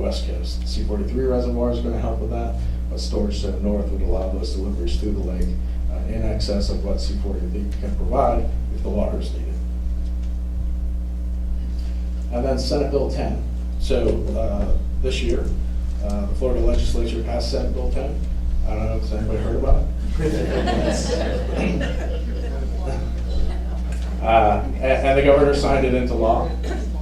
west coast. C-43 reservoir is going to help with that, but storage to the north would allow those deliveries through the lake in excess of what C-43 can provide if the water is needed. And then Senate Bill 10. So this year, the Florida legislature passed Senate Bill 10. I don't know if anybody heard about it. And the governor signed it into law.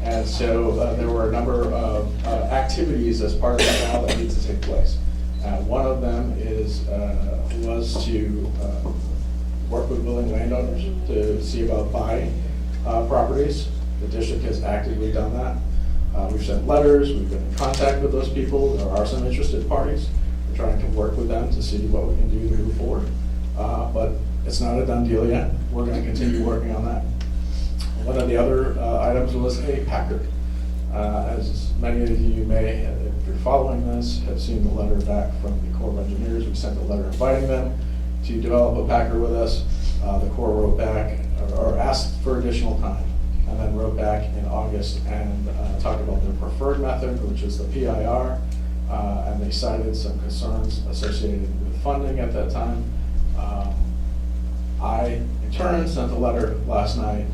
And so there were a number of activities as part of that law that need to take place. One of them was to work with willing landowners to see about buying properties. The district has actively done that. We've sent letters, we've been in contact with those people. There are some interested parties. We're trying to work with them to see what we can do to move forward. But it's not a done deal yet. We're going to continue working on that. One of the other items was a Packer. As many of you may, if you're following this, have seen the letter back from the Corps of Engineers. We sent a letter inviting them to develop a Packer with us. The Corps wrote back, or asked for additional time, and then wrote back in August and talked about their preferred method, which is the PIR, and they cited some concerns associated with funding at that time. I, in turn, sent a letter last night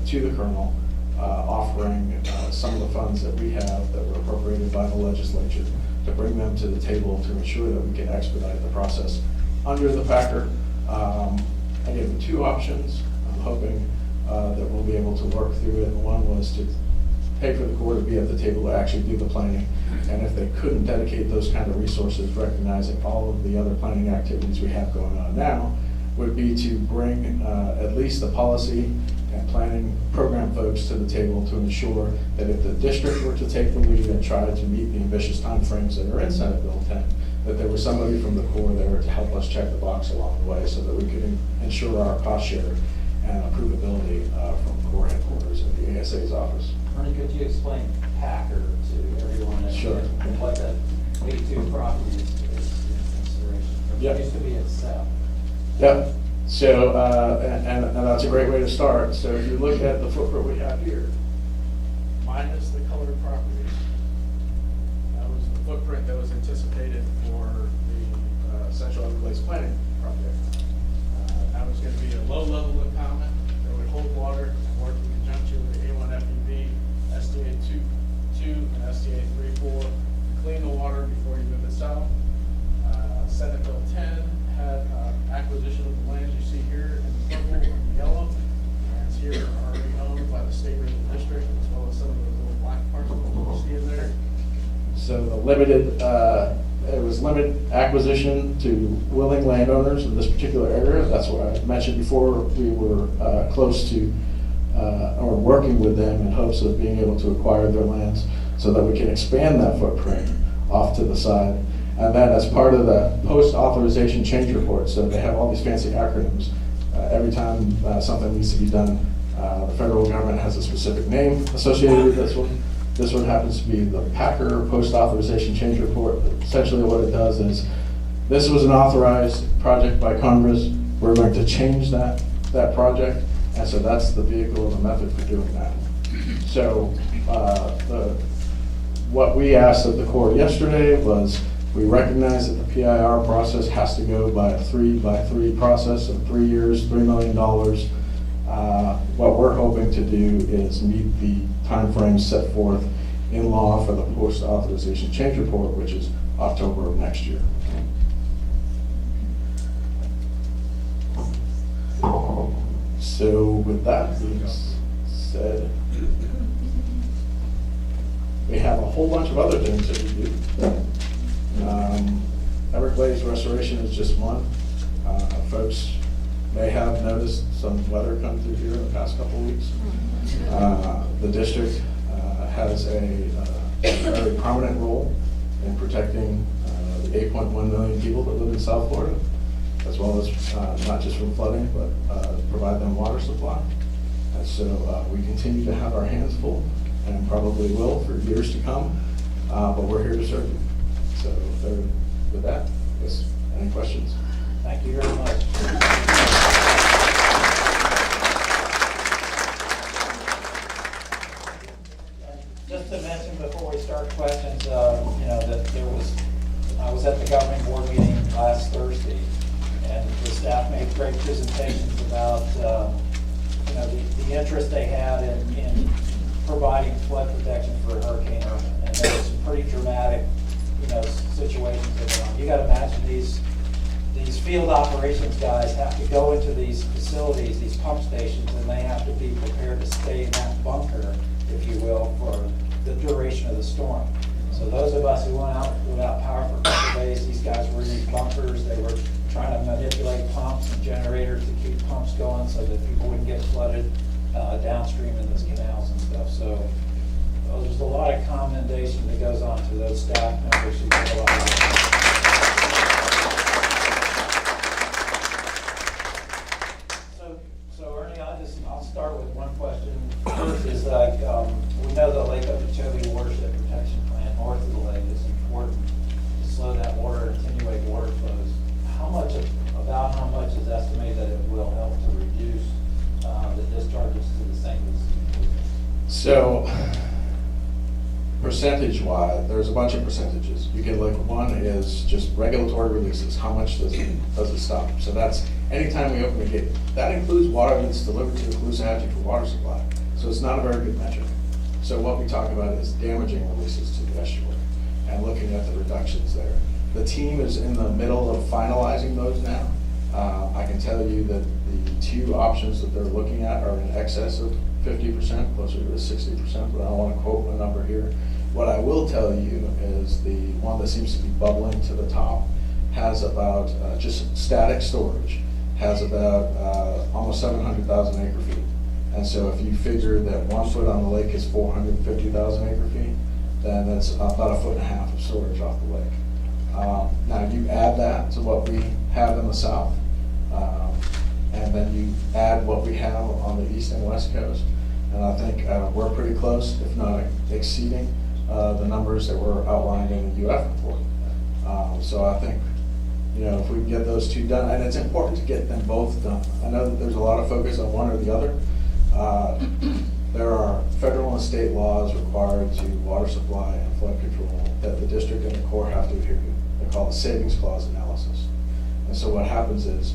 to the Colonel offering some of the funds that we have that were appropriated by the legislature to bring them to the table to ensure that we can expedite the process under the Packer. I gave them two options. I'm hoping that we'll be able to work through it. One was to pay for the Corps to be at the table to actually do the planning. And if they couldn't dedicate those kind of resources, recognizing all of the other planning activities we have going on now, would be to bring at least the policy and planning program folks to the table to ensure that if the district were to take the lead and try to meet the ambitious timeframes that are in Senate Bill 10, that there was somebody from the Corps there to help us check the box along the way so that we could ensure our cost share and approvability from Corps headquarters and the ASA's office. Ernie, could you explain Packer to everyone? And Sure. What that 82 property is in consideration? Yep. It used to be itself. Yep. So, and that's a great way to start. So if you look at the footprint we have here, minus the colored properties, that was the footprint that was anticipated for the Central Everglades Planning Project. That was going to be a low-level impoundment that would hold water and work in conjunction with A1 FEV, SDA 2 and SDA 3-4 to clean the water before you move it south. Senate Bill 10 had acquisition of the lands you see here in the purple and the yellow. Lands here are already owned by the state regional district as well as some of the little black parcels you see in there. So the limited, it was limited acquisition to willing landowners in this particular area. That's what I mentioned before. We were close to or working with them in hopes of being able to acquire their lands so that we can expand that footprint off to the side. And then as part of the post-authorization change report, so they have all these fancy acronyms. Every time something needs to be done, the federal government has a specific name associated with this one. This one happens to be the Packer Post-Authorization Change Report. Essentially what it does is, this was an authorized project by Congress. We're going to change that project, and so that's the vehicle and the method for doing that. So what we asked of the Corps yesterday was, we recognize that the PIR process has to go by a 3-by-3 process of 3 years, $3 million. What we're hoping to do is meet the timeframes set forth in law for the post-authorization change report, which is October of next year. So with that being said, we have a whole bunch of other things that we do. Everglades restoration is just one. Folks may have noticed some weather come through here in the past couple of weeks. The district has a very prominent role in protecting the 8.1 million people that live in South Florida, as well as not just from flooding, but provide them water supply. And so we continue to have our hands full, and probably will for years to come, but we're here to serve you. So with that, yes, any questions? Thank you very much. Just just to mention before we start questions, that I was at the governing board meeting last Thursday, and the staff made great presentations about, the interest they had in providing flood protection for Hurricane Irma. And there were some pretty dramatic, situations that went on. You gotta imagine these field operations guys have to go into these facilities, these pump stations, and they have to be prepared to stay in that bunker, if you will, for the duration of the storm. So those of us who went out without power for a couple of days, these guys were in these bunkers. They were trying to manipulate pumps and generators to keep pumps going so that people wouldn't get flooded downstream in those canals and stuff. So there's a lot of commendation that goes on to those staff members who did a lot of work. So Ernie, I'll start with one question. First is like, we know the Lake Okeechobee Watershed Protection Plan north of the lake is important to slow that water, attenuate water flows. About how much is estimated that it will help to reduce the discharges to the St. Louis? So, percentage-wise, there's a bunch of percentages. You can look, one is just regulatory releases. How much does it stop? So that's anytime we open a gate. That includes water that's delivered to the Caloosahatchee for water supply. So it's not a very good metric. So what we talk about is damaging releases to the estuary and looking at the reductions there. The team is in the middle of finalizing those now. I can tell you that the two options that they're looking at are in excess of 50%, closer to 60%, but I don't want to quote a number here. What I will tell you is the one that seems to be bubbling to the top has about, just static storage, has about almost 700,000 acre feet. And so if you figure that 1 foot on the lake is 450,000 acre feet, then that's about 1.5 feet of storage off the lake. Now you add that to what we have in the south, and then you add what we have on the east and west coast, and I think we're pretty close, if not exceeding, the numbers that were outlined in the UF report. So I think, if we can get those two done, and it's important to get them both done. I know that there's a lot of focus on one or the other. There are federal and state laws required to water supply and flood control that the district and the Corps have to adhere to. They call it savings clause analysis. And so what happens is,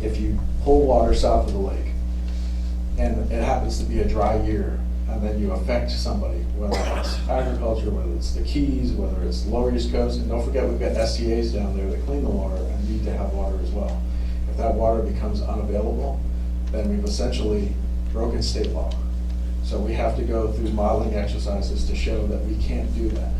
if you pull water south of the lake, and it happens to be a dry year, and then you affect somebody, whether it's agriculture, whether it's the Keys, whether it's Lower East Coast, and don't forget we've got STAs down there that clean the water and need to have water as well. If that water becomes unavailable, then we've essentially broken state law. So we have to go through modeling exercises to show that we can't do that.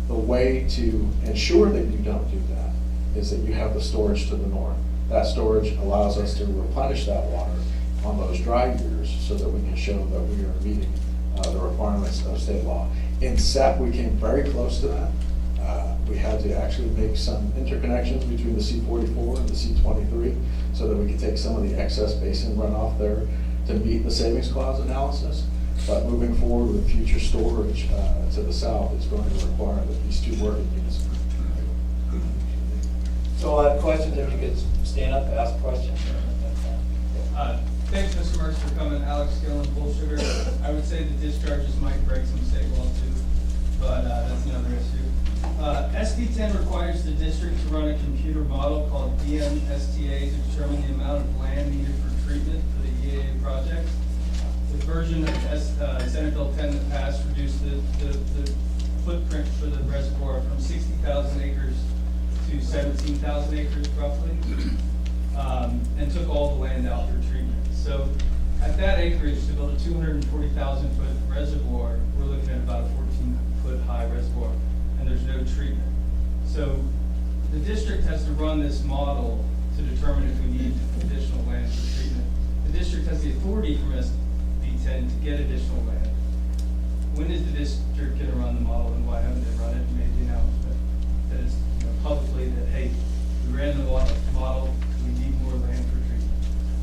The way to ensure that you don't do that is that you have the storage to the north. That storage allows us to replenish that water on those dry years so that we can show that we are meeting the requirements of state law. In SEP, we came very close to that. We had to actually make some interconnections between the C44 and the C23 so that we could take some of the excess basin runoff there to meet the savings clause analysis. But moving forward with future storage to the south, it's going to require that these two work in unison. So I have questions, if you could stand up, ask questions. Thanks, Mr. Mertz, for coming. Alex Gillen, Bull Sugar. I would say the discharges might break some state law too, but that's another issue. SB 10 requires the district to run a computer model called DMSTA to determine the amount of land needed for treatment for the EAA project. The version of Senate Bill 10 that passed reduced the footprint for the reservoir from 60,000 acres to 17,000 acres roughly, and took all the land out for treatment. So at that acreage, to build a 240,000 foot reservoir, we're looking at about a 14-foot high reservoir, and there's no treatment. So the district has to run this model to determine if we need additional land for treatment. The district has the authority from SB 10 to get additional land. When is the district going to run the model, and why haven't they run it and made the announcement that it's publicly that, hey, we ran the model, we need more land for treatment?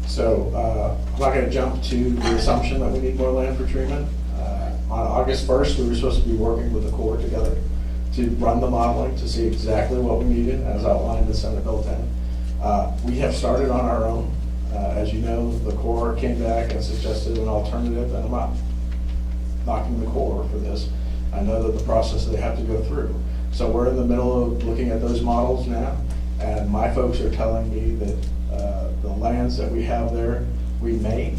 So I'm not going to jump to the assumption that we need more land for treatment. On August 1st, we were supposed to be working with the Corps together to run the modeling to see exactly what we needed, as outlined in Senate Bill 10. We have started on our own. As you know, the Corps came back and suggested an alternative, and knocking the core for this. I know that the process they have to go through. So we're in the middle of looking at those models now, and my folks are telling me that the lands that we have there, we may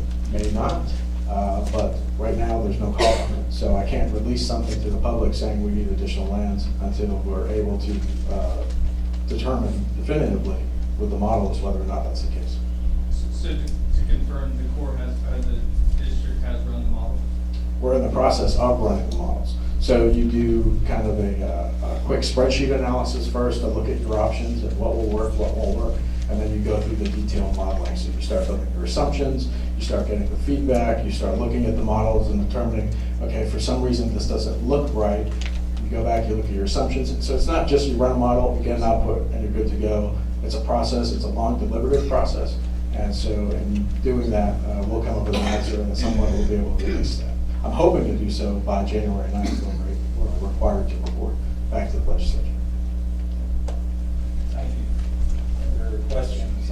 not, but right now there's no call on it. So I can't release something to the public saying we need additional lands until we're able to determine definitively with the models whether or not that's the case. So to confirm, the Corps has, or the district has run the model? We're in the process of running the models. So you do kind of a quick spreadsheet analysis first to look at your options and what will work, what won't work, and then you go through the detailed modeling. So you start building your assumptions, you start getting the feedback, you start looking at the models and determining, okay, for some reason this doesn't look right. You go back, you look at your assumptions. So it's not just you run a model, you get an output, and you're good to go. It's a process, it's a long deliberative process. And so in doing that, we'll come up with an answer, and at some point we'll be able to release that. I'm hoping to do so by January 9th when we're required to report back to the legislature. Thank you. Any other questions?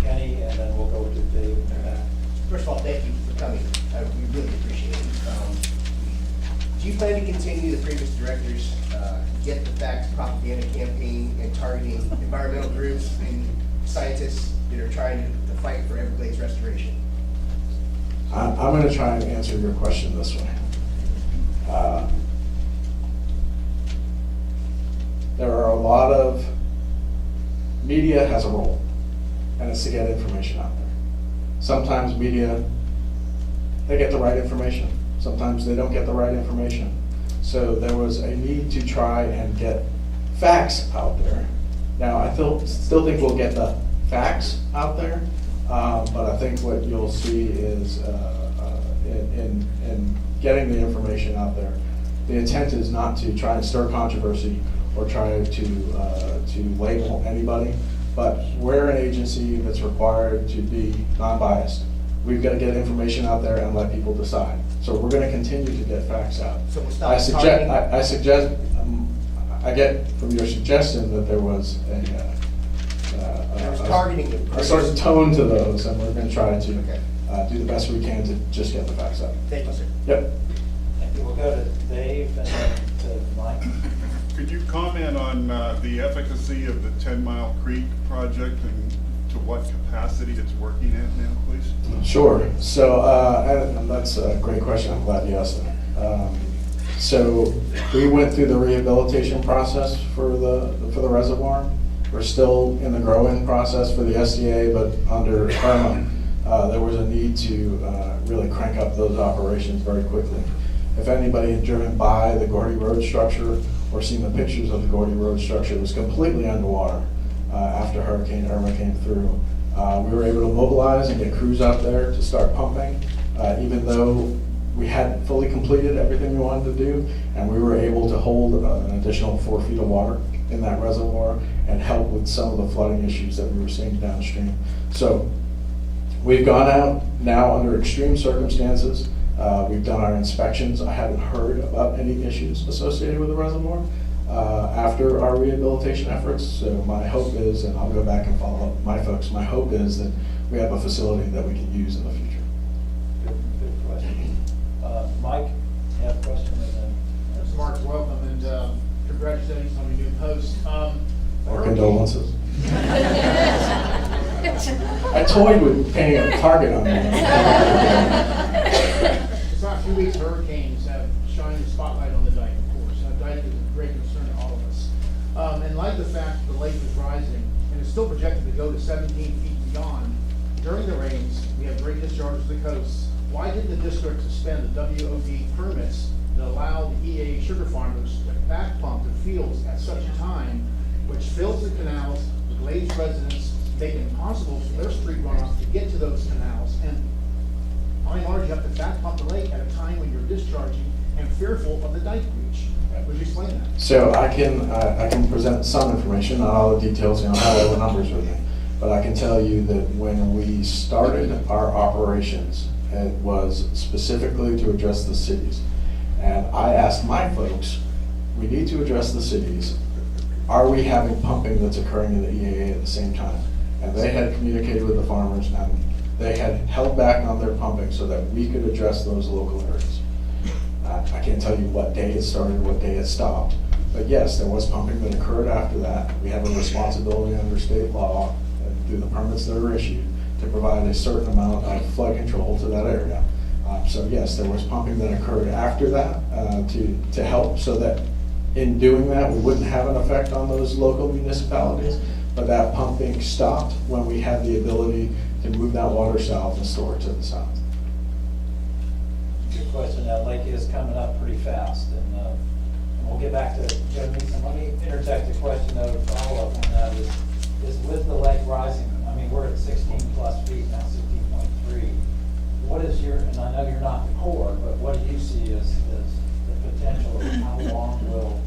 Kenny, and then we'll go to Dave in the back. First of all, thank you for coming. We really appreciate it. Do you plan to continue the previous director's Get the Facts propaganda campaign and targeting environmental groups and scientists that are trying to fight for Everglades restoration? I'm going to try and answer your question this way. There are a lot of, media has a role, and it's to get information out there. Sometimes media, they get the right information. Sometimes they don't get the right information. So there was a need to try and get facts out there. Now, I still think we'll get the facts out there, but I think what you'll see is in getting the information out there, the intent is not to try and stir controversy or try to label anybody, but we're an agency that's required to be non-biased. We've got to get information out there and let people decide. So we're going to continue to get facts out. So we'll stop I suggest, I get from your suggestion that there was There's targeting the a certain tone to those, and we're going to try to Okay. do the best we can to just get the facts out. Thank you, sir. Yep. Thank you. We'll go to Dave and then to Mike. Could you comment on the efficacy of the 10 Mile Creek project and to what capacity it's working at now, please? Sure. So, and that's a great question. I'm glad you asked that. So we went through the rehabilitation process for the reservoir. We're still in the grow-in process for the SDA, but under Irma, there was a need to really crank up those operations very quickly. If anybody had driven by the Gordy Road structure or seen the pictures of the Gordy Road structure, it was completely underwater after Hurricane Irma came through. We were able to mobilize and get crews out there to start pumping, even though we hadn't fully completed everything we wanted to do, and we were able to hold an additional 4 feet of water in that reservoir and help with some of the flooding issues that we were seeing downstream. So we've gone out now under extreme circumstances. We've done our inspections. I haven't heard about any issues associated with the reservoir after our rehabilitation efforts. So my hope is, and I'll go back and follow up with my folks, my hope is that we have a facility that we can use in the future. Good question. Mike, you have a question? And then Mr. Mark, welcome, and congratulations on your new post. Or condolences. I toyed with painting a target on me. It's not a few weeks, hurricanes have shined a spotlight on the dike, of course. The dike is a great concern to all of us. In light of the fact that the lake is rising, and is still projected to go to 17 feet beyond, during the rains, we have great discharges to the coast. Why did the district suspend the WOD permits that allow the EA sugar farmers to back pump their fields at such a time, which fills the canals, the Glades residents, make it impossible for their street runoff to get to those canals, and by and large, you have to back pump the lake at a time when you're discharging and fearful of the dike breach? Would you explain that? So I can present some information, not all the details, you know, not all the numbers with me. But I can tell you that when we started our operations, it was specifically to address the cities. And I asked my folks, we need to address the cities. Are we having pumping that's occurring in the EAA at the same time? And they had communicated with the farmers, and they had held back on their pumping so that we could address those local areas. I can't tell you what day it started, what day it stopped. But yes, there was pumping that occurred after that. We have a responsibility under state law and through the permits that are issued to provide a certain amount of flood control to that area. So yes, there was pumping that occurred after that to help so that in doing that, we wouldn't have an effect on those local municipalities. But that pumping stopped when we had the ability to move that water south and store it to the south. Good question. That lake is coming up pretty fast, and we'll get back to Joe Neeson. Let me interject a question though, to follow up on that is with the lake rising, I mean, we're at 16 plus feet now, 16.3. What is your, and I know you're not the Corps, but what do you see as the potential of how long will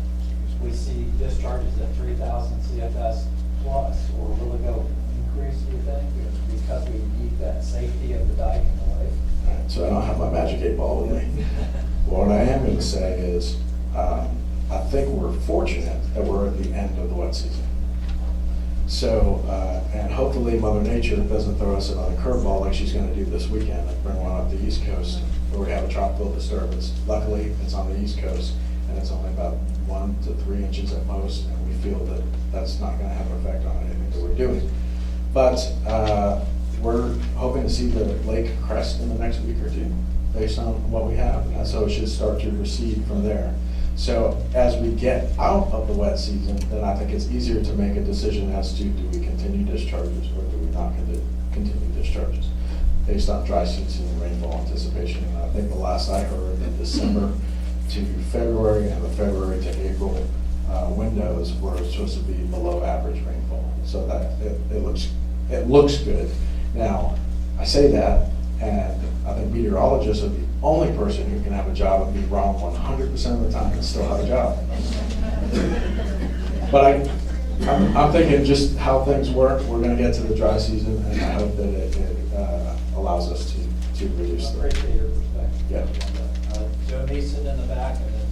we see discharges at 3,000 CFS plus, or will it go increase, do you think, because we need that safety of the dike and the lake? All right, so I don't have my magic 8 ball with me. What I am going to say is, I think we're fortunate that we're at the end of the wet season. So, and hopefully Mother Nature doesn't throw us another curveball like she's going to do this weekend and bring one up the East Coast where we have a tropical disturbance. Luckily, it's on the East Coast and it's only about 1 to 3 inches at most, and we feel that that's not going to have an effect on anything that we're doing. But we're hoping to see the lake crest in the next week or two based on what we have, and so it should start to recede from there. So as we get out of the wet season, then I think it's easier to make a decision as to do we continue discharges or do we not continue discharges based on dry season and rainfall anticipation. And I think the last I heard, the December to February and the February to April windows were supposed to be below average rainfall. So that it looks good. Now, I say that, and I think meteorologists are the only person who can have a job and be wrong 100% of the time and still have a job. But I'm thinking just how things work. We're going to get to the dry season, and I hope that it allows us to reduce I the. appreciate your perspective. Yeah. Joe Neeson in the back, and then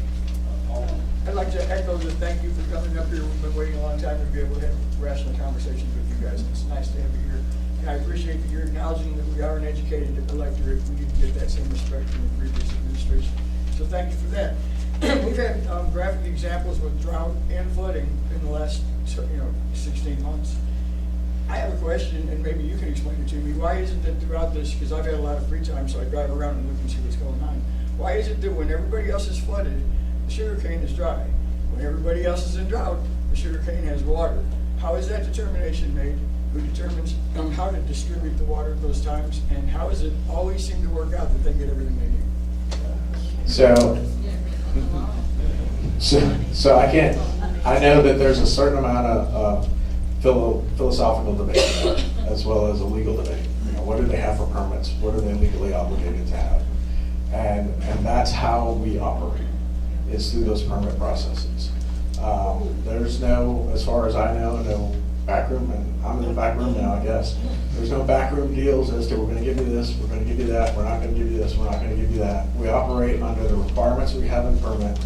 Paul. I'd like to echo the thank you for coming up here. We've been waiting a long time to be able to have rational conversations with you guys. It's nice to have you here. And I appreciate that you're acknowledging that we are an educated electorate. We didn't get that same respect from the previous administration. So thank you for that. We've had graphic examples with drought and flooding in the last 16 months. I have a question, and maybe you can explain it to me. Why is it that throughout this, because I've had a lot of free time, so I drive around and look and see what's going on. Why is it that when everybody else is flooded, the sugar cane is dry? When everybody else is in drought, the sugar cane has water. How is that determination made? Who determines how to distribute the water at those times? And how does it always seem to work out that they get everything they need? So I know that there's a certain amount of philosophical debate as well as a legal debate. What do they have for permits? What are they legally obligated to have? And that's how we operate, is through those permit processes. There's no, as far as I know, no backroom, and I'm in the back room now, I guess. There's no backroom deals as to we're going to give you this, we're going to give you that, we're not going to give you this, we're not going to give you that. We operate under the requirements we have in permit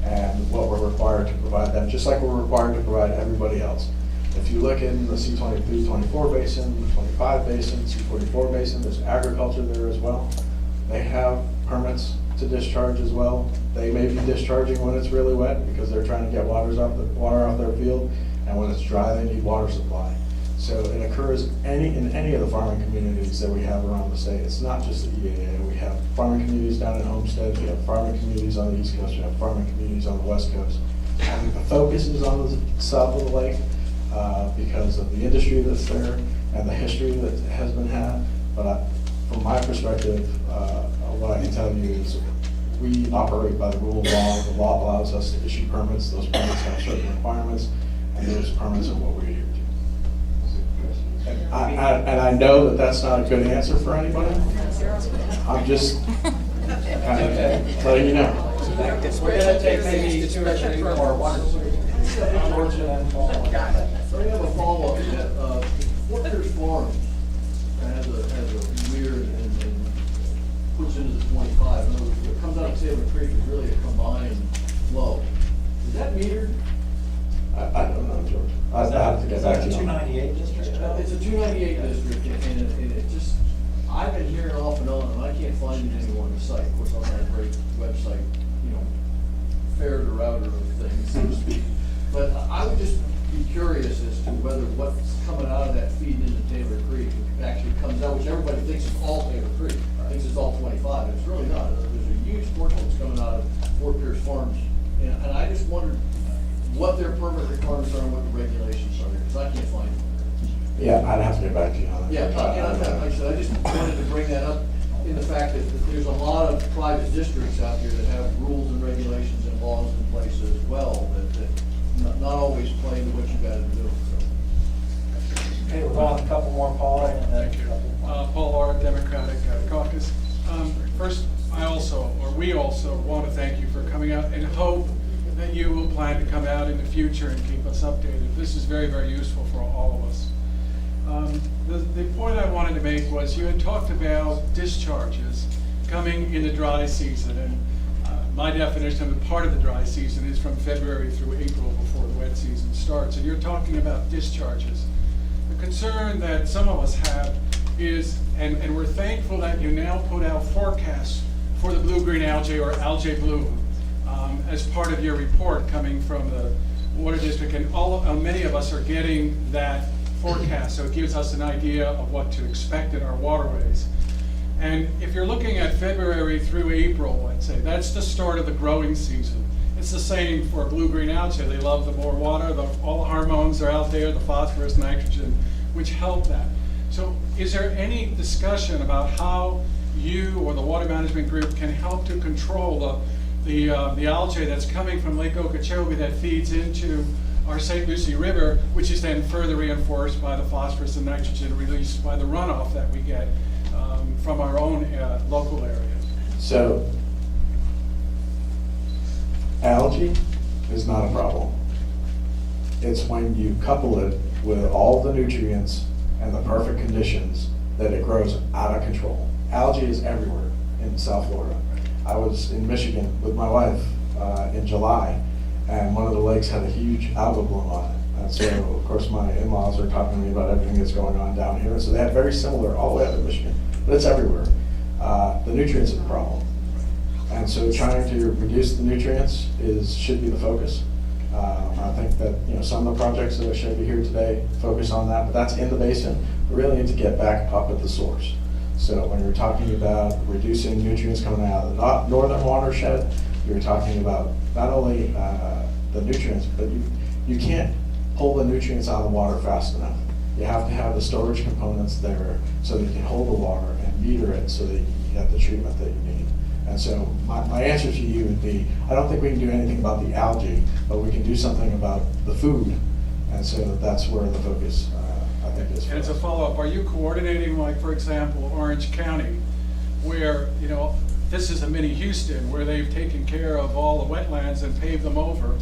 and what we're required to provide them, just like we're required to provide everybody else. If you look in the C23, 24 basin, the 25 basin, C44 basin, there's agriculture there as well. They have permits to discharge as well. They may be discharging when it's really wet because they're trying to get water off their field, and when it's dry, they need water supply. So it occurs in any of the farming communities that we have around the state. It's not just the EAA. We have farming communities down in Homestead, we have farming communities on the East Coast, we have farming communities on the West Coast. I think the focus is on the south of the lake because of the industry that's there and the history that has been had. But from my perspective, what I can tell you is we operate by the rule of law. The law allows us to issue permits. Those permits have certain requirements, and those permits are what we adhere to. And I know that that's not a good answer for anybody. I'm just kind of letting you know. We're gonna take maybe 2 or 3 more, 1 or 2. Georgia and Paul. So we have a follow-up to that. Forkers Farm has a weird and puts into the 25. In other words, what comes out of Taylor Creek is really a combined flow. Is that metered? I don't know, George. I have to get back to you. Is that a 298 district? It's a 298 district, and it just, I've been hearing off and on, and I can't find it anywhere on the site. Of course, I'm on a great website you know, ferret or router of things, so to speak. But I would just be curious as to whether what's coming out of that feed into Taylor Creek actually comes out, which everybody thinks is all Taylor Creek, thinks it's all 25, and it's really not. There's a huge portion that's coming out of Fort Pierce Farms. And I just wondered what their permit requirements are and what the regulations are, because I can't find them. Yeah, I'd have to get back to you on that. Yeah, like I said, I just wanted to bring that up in the fact that there's a lot of private districts out here that have rules and regulations and laws in place as well, that not always play to what you gotta do, so. Okay, we're going a couple more, Paul, and then. Thank you. Paul Lara, Democratic Caucus. First, we also want to thank you for coming out and hope that you will plan to come out in the future and keep us updated. This is very, very useful for all of us. The point I wanted to make was you had talked about discharges coming in the dry season, and my definition of part of the dry season is from February through April before the wet season starts, and you're talking about discharges. The concern that some of us have is, and we're thankful that you now put out forecasts for the blue-green algae or algae bloom as part of your report coming from the Water District, and many of us are getting that forecast, so it gives us an idea of what to expect in our waterways. And if you're looking at February through April, let's say, that's the start of the growing season. It's the same for blue-green algae. They love the more water, all the hormones are out there, the phosphorus, nitrogen, which help that. So is there any discussion about how you or the Water Management Group can help to control the algae that's coming from Lake Okeechobee that feeds into our St. Lucie River, which is then further reinforced by the phosphorus and nitrogen released by the runoff that we get from our own local areas? So, algae is not a problem. It's when you couple it with all the nutrients and the perfect conditions that it grows out of control. Algae is everywhere in South Florida. I was in Michigan with my wife in July, and one of the lakes had a huge algal bloom on it. And so, of course, my in-laws are talking to me about everything that's going on down here. So they have very similar all the way up in Michigan, but it's everywhere. The nutrients are the problem. And so trying to reduce the nutrients should be the focus. I think that some of the projects that I showed you here today focus on that, but that's in the basin. We really need to get back up at the source. So when you're talking about reducing nutrients coming out of the northern watershed, you're talking about not only the nutrients, but you can't pull the nutrients out of the water fast enough. You have to have the storage components there so that you can hold the water and meter it so that you get the treatment that you need. And so my answer to you would be, I don't think we can do anything about the algae, but we can do something about the food. And so that's where the focus, I think, is. And as a follow-up, are you coordinating, like, for example, Orange County, where, this is a mini Houston, where they've taken care of all the wetlands and paved them over.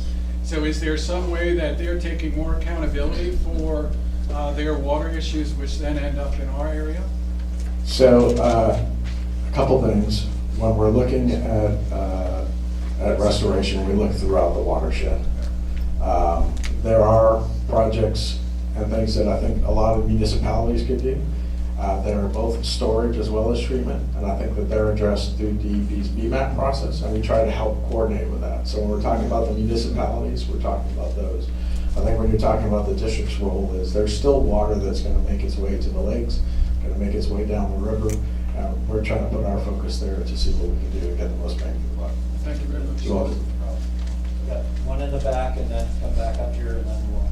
So is there some way that they're taking more accountability for their water issues, which then end up in our area? So a couple things. When we're looking at restoration, we look throughout the watershed. There are projects and things that I think a lot of municipalities could do. That are both storage as well as treatment, and I think that they're addressed through DEP's BMAP process, and we try to help coordinate with that. So when we're talking about the municipalities, we're talking about those. I think when you're talking about the district's role is there's still water that's going to make its way to the lakes, going to make its way down the river. We're trying to put our focus there to see what we can do to get the most bang for the buck. Thank you very much. You're welcome. We got one in the back, and then come back up here, and then we'll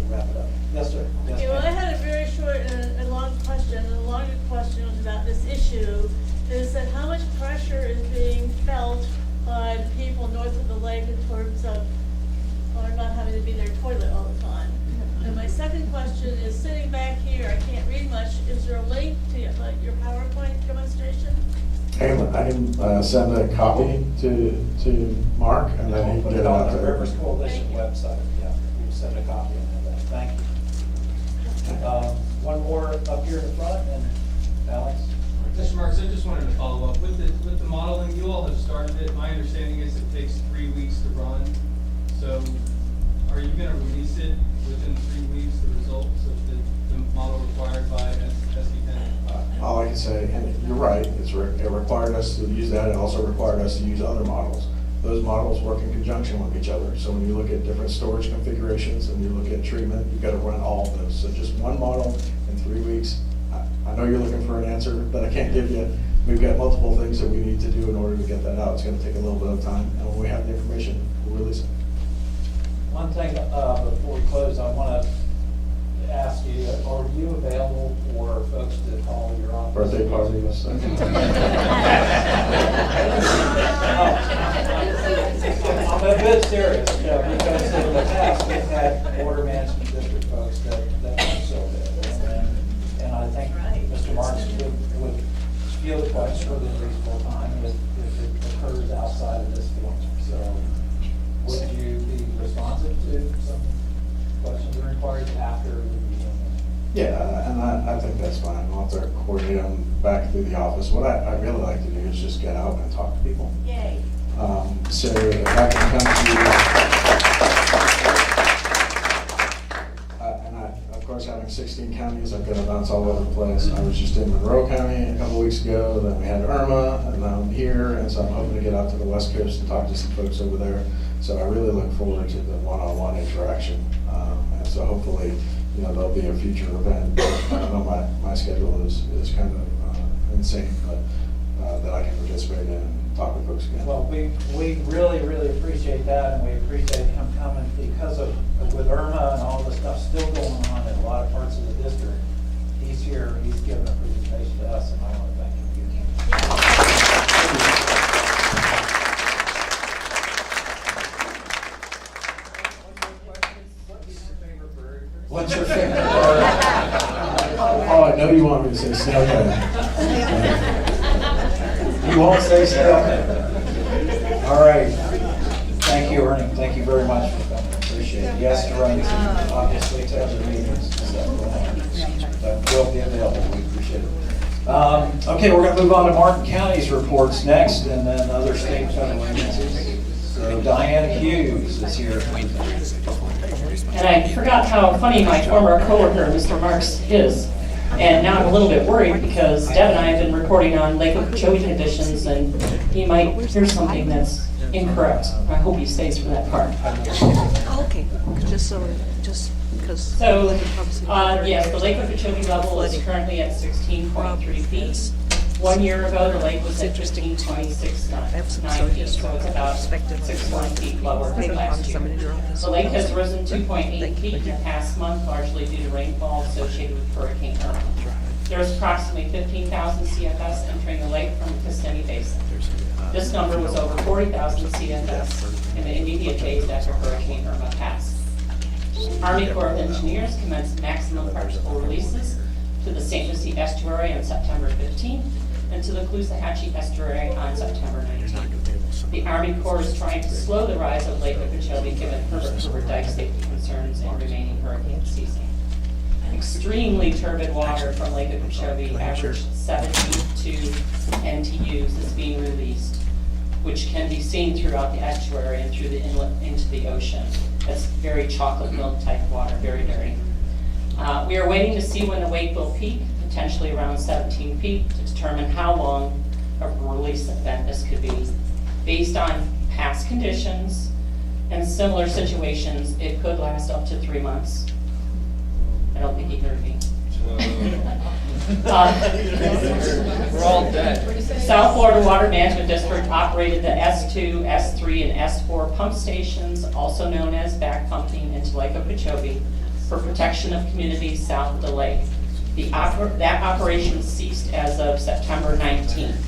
wrap it up. Yes, sir. Yes, Okay, well, I ma'am. had a very short and a long question, and the longer question was about this issue, is that how much pressure is being felt by the people north of the lake in terms of, or not having to be their toilet all the time? And my second question is, sitting back here, I can't read much, is there a link to your PowerPoint demonstration? I can send a copy to Mark, and then he We'll can put get it it on out the there. Rivers Coalition Thank you. website, yeah, we'll send a copy of that, thank you. One more up here in the front, and Alex? Mr. Marks, I just wanted to follow up. With the modeling, you all have started it. My understanding is it takes 3 weeks to run. So are you gonna release it within 3 weeks, the results of the model required by SB10? All I can say, and you're right, it required us to use that, it also required us to use other models. those models work in conjunction with each other. So when you look at different storage configurations and you look at treatment, you've got to run all of those. So just one model in 3 weeks, I know you're looking for an answer that I can't give you. We've got multiple things that we need to do in order to get that out. It's going to take a little bit of time, and when we have the information, we'll release it. One thing, before we close, I want to ask you, are you available for folks to call your office? Birthday parties. I'm a bit serious, because in the past, we've had water management district folks that are so good. And I think Mr. Marks would feel the question for the reasonable time if it occurs outside of this forum. So would you be responsive to some questions or inquiries after the meeting? Yeah, and I think that's fine. I'll have to coordinate them back through the office. What I really like to do is just get out and talk to people. Yay. So if I can come to you, and of course, having 16 counties, I've got to bounce all over the place. I was just in Monroe County a couple weeks ago, then we had Irma, and now I'm here, and so I'm hoping to get out to the West Coast and talk to some folks over there. So I really look forward to the one-on-one interaction. And so hopefully, there'll be a future event. I know my schedule is kind of insane, but that I can participate in and talk with folks again. Well, we really, really appreciate that, and we appreciate him coming because of, with Irma and all the stuff still going on in a lot of parts of the district. He's here, he's given a presentation to us, and I want to thank you. What's your favorite bird? Oh, I know you want me to say snailhead. You won't say snailhead. All right. Thank you, Ernie. Thank you very much for coming. Appreciate it. Yes, to Ernie, obviously to other meetings that will be available. We appreciate it. Okay, we're going to move on to Martin County's reports next, and then other state federal agencies. So Diane Hughes is here. And I forgot how funny my former coworker, Mr. Marks, is. And now I'm a little bit worried because Deb and I have been reporting on Lake Okeechobee conditions, and he might hear something that's incorrect. I hope he stays for that part. Okay, just because. So, yes, the Lake Okeechobee level is currently at 16.3 feet. 1 year ago, the lake was at 15.69 feet, so it's about 6 feet lower than last year. The lake has risen 2.8 feet in the past month, largely due to rainfall associated with Hurricane Ernie. There is approximately 15,000 CFS entering the lake from the Kissimmee Basin. This number was over 40,000 CFS in the immediate days after Hurricane Irma passed. Army Corps of Engineers commenced maximum particle releases to the St. Lucie Estuary on September 15th and to the Caloosahatchee Estuary on September 19th. The Army Corps is trying to slow the rise of Lake Okeechobee given Herbert Dike safety concerns and remaining hurricane season. Extremely turbid water from Lake Okeechobee, averaged 72 NTUs, is being released, which can be seen throughout the estuary and through the inlet into the ocean. That's very chocolate milk type water, very dirty. We are waiting to see when the wake will peak, potentially around 17 feet, to determine how long a release event this could be. Based on past conditions and similar situations, it could last up to 3 months. I don't think he heard me. We're all dead. South Florida Water Management District operated the S2, S3, and S4 pump stations, also known as back pumping, into Lake Okeechobee for protection of communities south of the lake. That operation ceased as of September 19th.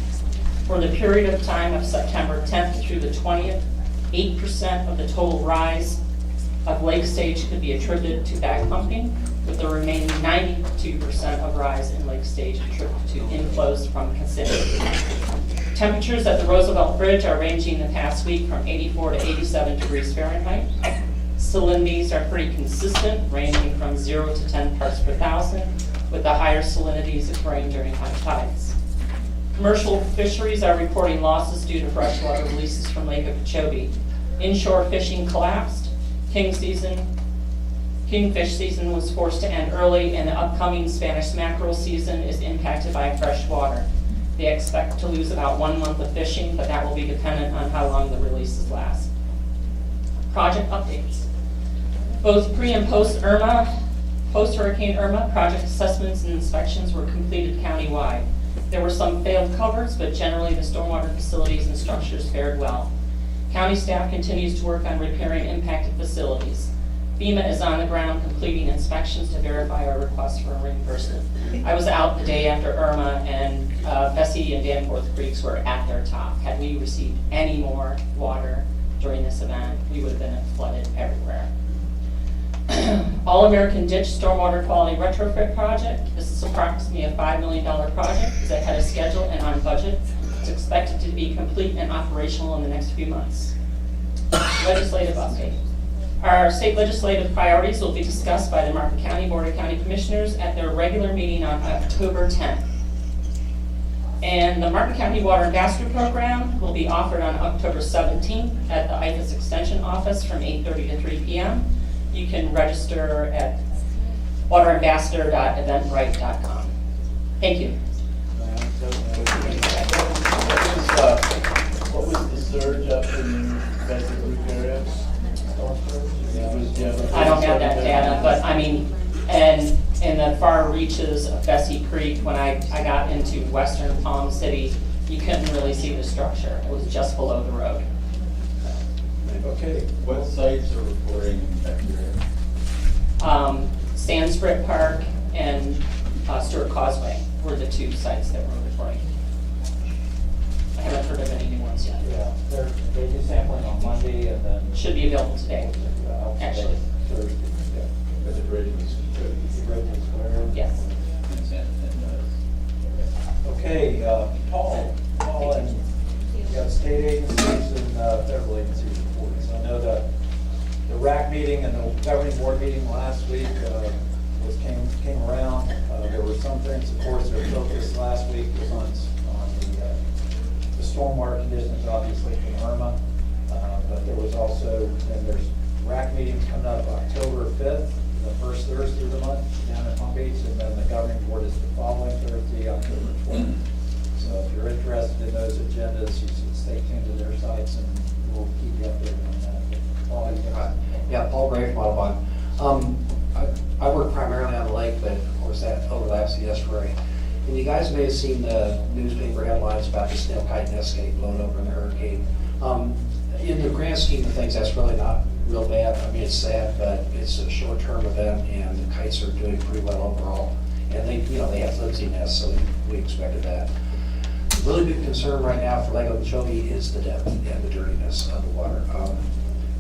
For the period of time of September 10th through the 20th, 8% of the total rise of lake stage could be attributed to back pumping, with the remaining 92% of rise in lake stage attributed to inflows from Kissimmee. Temperatures at the Roosevelt Bridge are ranging the past week from 84 to 87 degrees Fahrenheit. Salinities are pretty consistent, ranging from 0 to 10 parts per thousand, with the higher salinities occurring during high tides. Commercial fisheries are reporting losses due to freshwater releases from Lake Okeechobee. Inshore fishing collapsed. Kingfish season was forced to end early, and the upcoming Spanish mackerel season is impacted by fresh water. They expect to lose about 1 month of fishing, but that will be dependent on how long the releases last. Project updates. Both pre and post-Hurricane Irma, project assessments and inspections were completed countywide. There were some failed covers, but generally the stormwater facilities and structures fared well. County staff continues to work on repairing impacted facilities. FEMA is on the ground completing inspections to verify our request for a reimbursement. I was out the day after Irma, and Bessie and Danforth Creeks were at their top. Had we received any more water during this event, we would have been flooded everywhere. All-American Ditch Stormwater Quality Retrofit Project. This is approximately a $5 million project. It's ahead of schedule and on budget. It's expected to be complete and operational in the next few months. Legislative update. Our state legislative priorities will be discussed by the Martin County Board of County Commissioners at their regular meeting on October 10th. And the Martin County Water Ambassador Program will be offered on October 17th at the IFAS Extension Office from 8:30 to 3 p.m. You can register at waterambassador.eventbrite.com. Thank you. What was the surge up in Bessie Creek area? I don't have that data, but I mean, and in the far reaches of Bessie Creek, when I got into western Palm City, you couldn't really see the structure. It was just below the road. Okay, what sites are reporting affected? Sanskrit Park and Stewart Causeway were the two sites that were reporting. I haven't heard of any new ones yet. Yeah, they do sampling on Monday and then. Should be available today, actually. Thursday, yeah. But the bridge was good. The bridge is clear. Yes. Okay, Paul, and you got state agencies and federal agencies reports. I know the RAC meeting and the governing board meeting last week came around. There were some things, of course, their focus last week was on the stormwater conditions, obviously, from Irma. But there was also, and there's RAC meetings coming up October 5th, the first Thursday of the month down in Palm Beach, and then the governing board is the following Thursday, October 12th. So if you're interested in those agendas, you should stay tuned to their sites and we'll keep you updated on that. Paul, you got it. Yeah, Paul Gray from Audubon. I work primarily on the lake, but of course that overlaps the estuary. And you guys may have seen the newspaper headlines about the snail kite nest getting blown over in the hurricane. In the grand scheme of things, that's really not real bad. I mean, it's sad, but it's a short-term event, and the kites are doing pretty well overall. And they have flimsy nests, so we expected that. The really big concern right now for Lake Okeechobee is the depth and the dirtiness of the water.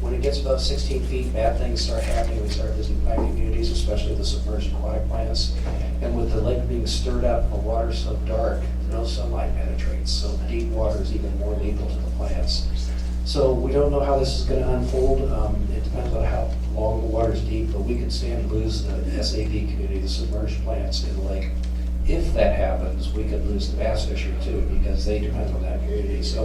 When it gets above 16 feet, bad things start happening. We start visiting plant communities, especially the submerged aquatic plants. And with the lake being stirred up and the water so dark, no sunlight penetrates. So deep water is even more lethal to the plants. So we don't know how this is going to unfold. It depends on how long the water's deep, but we could stand to lose the SAP community, the submerged plants in the lake. If that happens, we could lose the bass fishery too, because they depend on that community. So